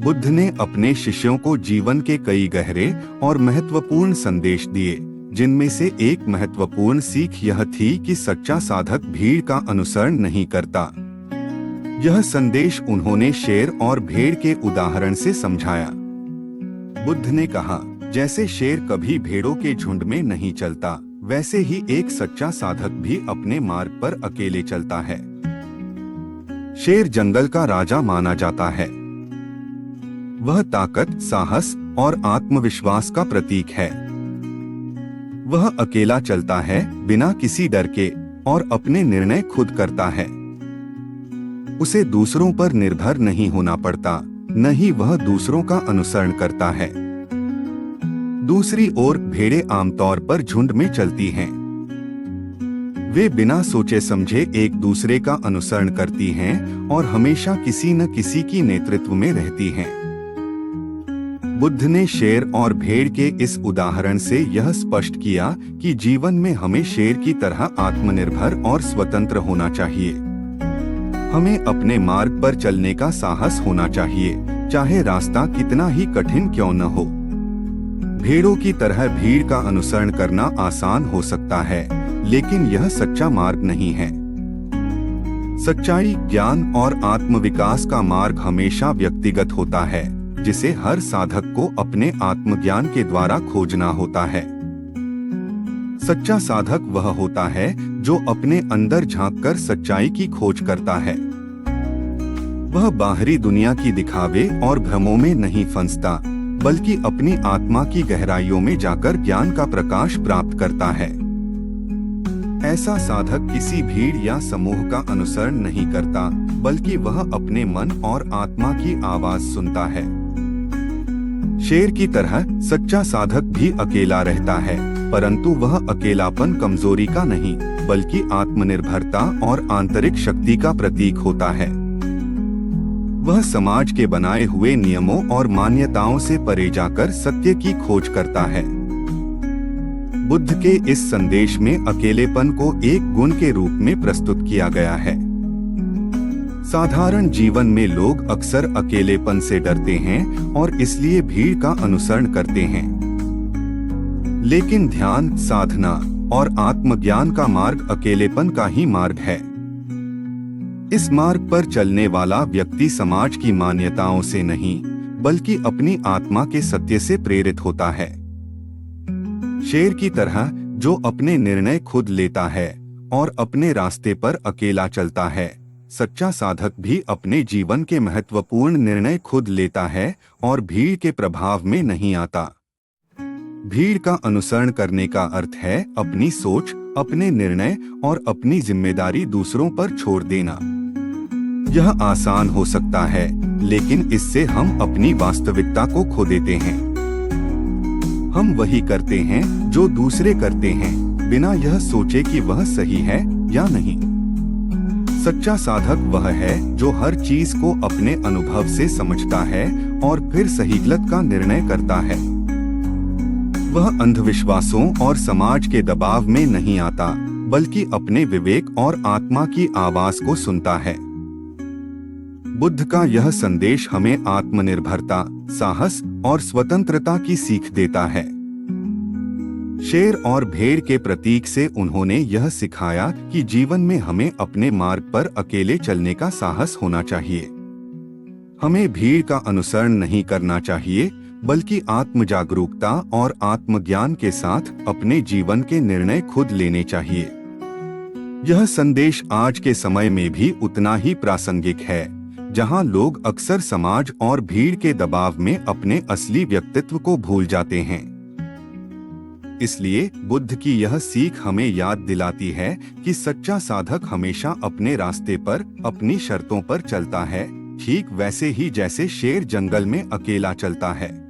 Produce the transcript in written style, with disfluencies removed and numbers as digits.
बुद्ध ने अपने शिष्यों को जीवन के कई गहरे और महत्वपूर्ण संदेश दिए, जिनमें से एक महत्वपूर्ण सीख यह थी कि सच्चा साधक भीड़ का अनुसरण नहीं करता। यह संदेश उन्होंने शेर और भेड़ के उदाहरण से समझाया। बुद्ध ने कहा, जैसे शेर कभी भेड़ों के झुंड में नहीं चलता, वैसे ही एक सच्चा साधक भी अपने मार्ग पर अकेले चलता है। शेर जंगल का राजा माना जाता है। वह ताकत, साहस और आत्मविश्वास का प्रतीक है। वह अकेला चलता है, बिना किसी डर के, और अपने निर्णय खुद करता है। उसे दूसरों पर निर्भर नहीं होना पड़ता, न ही वह दूसरों का अनुसरण करता है। दूसरी ओर भेड़ें आमतौर पर झुंड में चलती हैं। वे बिना सोचे समझे एक दूसरे का अनुसरण करती हैं और हमेशा किसी न किसी की नेतृत्व में रहती हैं। बुद्ध ने शेर और भेड़ के इस उदाहरण से यह स्पष्ट किया कि जीवन में हमें शेर की तरह आत्मनिर्भर और स्वतंत्र होना चाहिए। हमें अपने मार्ग पर चलने का साहस होना चाहिए, चाहे रास्ता कितना ही कठिन क्यों न हो। भेड़ों की तरह भीड़ का अनुसरण करना आसान हो सकता है, लेकिन यह सच्चा मार्ग नहीं है। सच्चाई, ज्ञान और आत्मविकास का मार्ग हमेशा व्यक्तिगत होता है, जिसे हर साधक को अपने आत्मज्ञान के द्वारा खोजना होता है। सच्चा साधक वह होता है जो अपने अंदर झांककर सच्चाई की खोज करता है। वह बाहरी दुनिया की दिखावे और भ्रमों में नहीं फंसता, बल्कि अपनी आत्मा की गहराइयों में जाकर ज्ञान का प्रकाश प्राप्त करता है। ऐसा साधक किसी भीड़ या समूह का अनुसरण नहीं करता, बल्कि वह अपने मन और आत्मा की आवाज सुनता है। शेर की तरह सच्चा साधक भी अकेला रहता है, परंतु वह अकेलापन कमजोरी का नहीं, बल्कि आत्मनिर्भरता और आंतरिक शक्ति का प्रतीक होता है। वह समाज के बनाए हुए नियमों और मान्यताओं से परे जाकर सत्य की खोज करता है। बुद्ध के इस संदेश में अकेलेपन को एक गुण के रूप में प्रस्तुत किया गया है। साधारण जीवन में लोग अक्सर अकेलेपन से डरते हैं और इसलिए भीड़ का अनुसरण करते हैं। लेकिन ध्यान, साधना और आत्मज्ञान का मार्ग अकेलेपन का ही मार्ग है। इस मार्ग पर चलने वाला व्यक्ति समाज की मान्यताओं से नहीं, बल्कि अपनी आत्मा के सत्य से प्रेरित होता है। शेर की तरह जो अपने निर्णय खुद लेता है और अपने रास्ते पर अकेला चलता है, सच्चा साधक भी अपने जीवन के महत्वपूर्ण निर्णय खुद लेता है और भीड़ के प्रभाव में नहीं आता। भीड़ का अनुसरण करने का अर्थ है अपनी सोच, अपने निर्णय और अपनी जिम्मेदारी दूसरों पर छोड़ देना। यह आसान हो सकता है, लेकिन इससे हम अपनी वास्तविकता को खो देते हैं। हम वही करते हैं जो दूसरे करते हैं, बिना यह सोचे कि वह सही है या नहीं। सच्चा साधक वह है जो हर चीज को अपने अनुभव से समझता है और फिर सही गलत का निर्णय करता है। वह अंधविश्वासों और समाज के दबाव में नहीं आता, बल्कि अपने विवेक और आत्मा की आवाज को सुनता है। बुद्ध का यह संदेश हमें आत्मनिर्भरता, साहस और स्वतंत्रता की सीख देता है। शेर और भेड़ के प्रतीक से उन्होंने यह सिखाया कि जीवन में हमें अपने मार्ग पर अकेले चलने का साहस होना चाहिए। हमें भीड़ का अनुसरण नहीं करना चाहिए, बल्कि आत्म जागरूकता और आत्मज्ञान के साथ अपने जीवन के निर्णय खुद लेने चाहिए। यह संदेश आज के समय में भी उतना ही प्रासंगिक है, जहां लोग अक्सर समाज और भीड़ के दबाव में अपने असली व्यक्तित्व को भूल जाते हैं। इसलिए बुद्ध की यह सीख हमें याद दिलाती है कि सच्चा साधक हमेशा अपने रास्ते पर, अपनी शर्तों पर चलता है, ठीक वैसे ही जैसे शेर जंगल में अकेला चलता है।